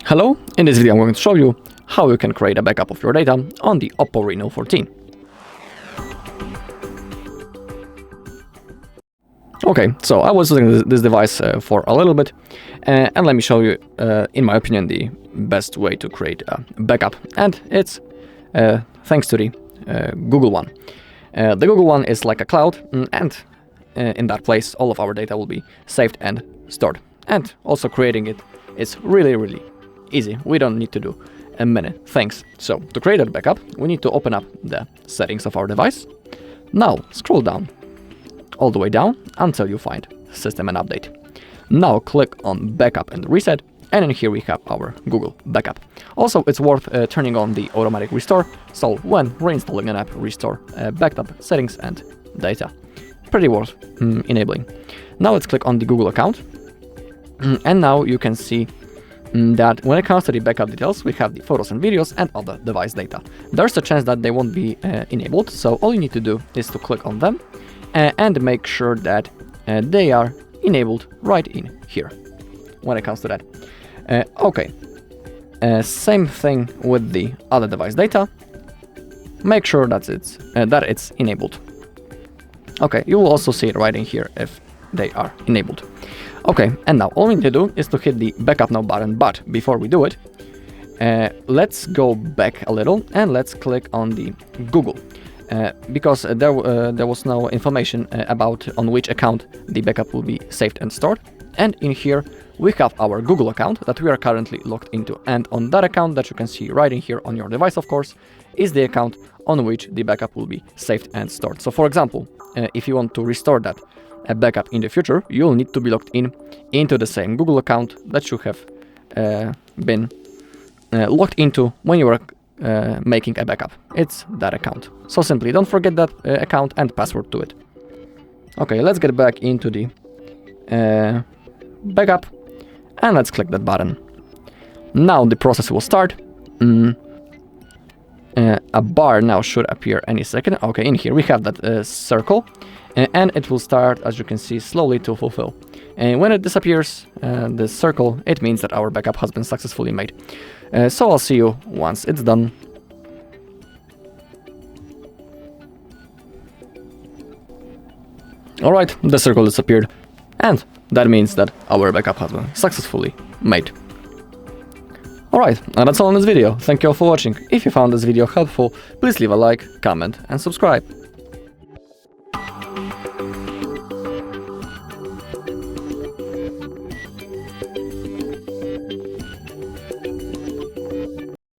Hello, in this video I'm going to show you how you can create a backup of your data on the OPPO Reno 14. Okay, so I was using this device for a little bit, and let me show you, in my opinion, the best way to create a backup, and it's thanks to the Google one. The Google one is like a cloud, and in that place all of our data will be saved and stored. And also creating it is really easy. We don't need to do many things. So to create a backup, we need to open up the settings of our device. Now scroll down all the way down until you find System and Update. Now click on Backup and Reset, and in here we have our Google backup. Also, it's worth turning on the automatic restore, so when reinstalling an app, restore backed up settings and data. Pretty worth enabling. Now let's click on the Google account, and now you can see that when it comes to the backup details, we have the photos and videos and other device data. There's a chance that they won't be enabled, so all you need to do is to click on them and make sure that they are enabled right in here when it comes to that. Okay, same thing with the other device data. Make sure that it's enabled. Okay, you will also see it right in here if they are enabled. Okay, and now all we need to do is to hit the Backup Now button, but before we do it, let's go back a little and let's click on the Google, because there was no information about on which account the backup will be saved and stored. And in here we have our Google account that we are currently logged into, and on that account that you can see right in here on your device, of course, is the account on which the backup will be saved and stored. So for example, if you want to restore that backup in the future, you'll need to be logged into the same Google account that you have been logged into when you were making a backup. It's that account. So simply don't forget that account and password to it. Okay, let's get back into the backup and let's click that button. Now the process will start. A bar now should appear any second. Okay, in here we have that circle, and it will start, as you can see, slowly to fulfill. And when it disappears, the circle, it means that our backup has been successfully made. So I'll see you once it's done. Alright, the circle disappeared, and that means that our backup has been successfully made. Alright, and that's all in this video. Thank you all for watching. If you found this video helpful, please leave a like, comment and subscribe.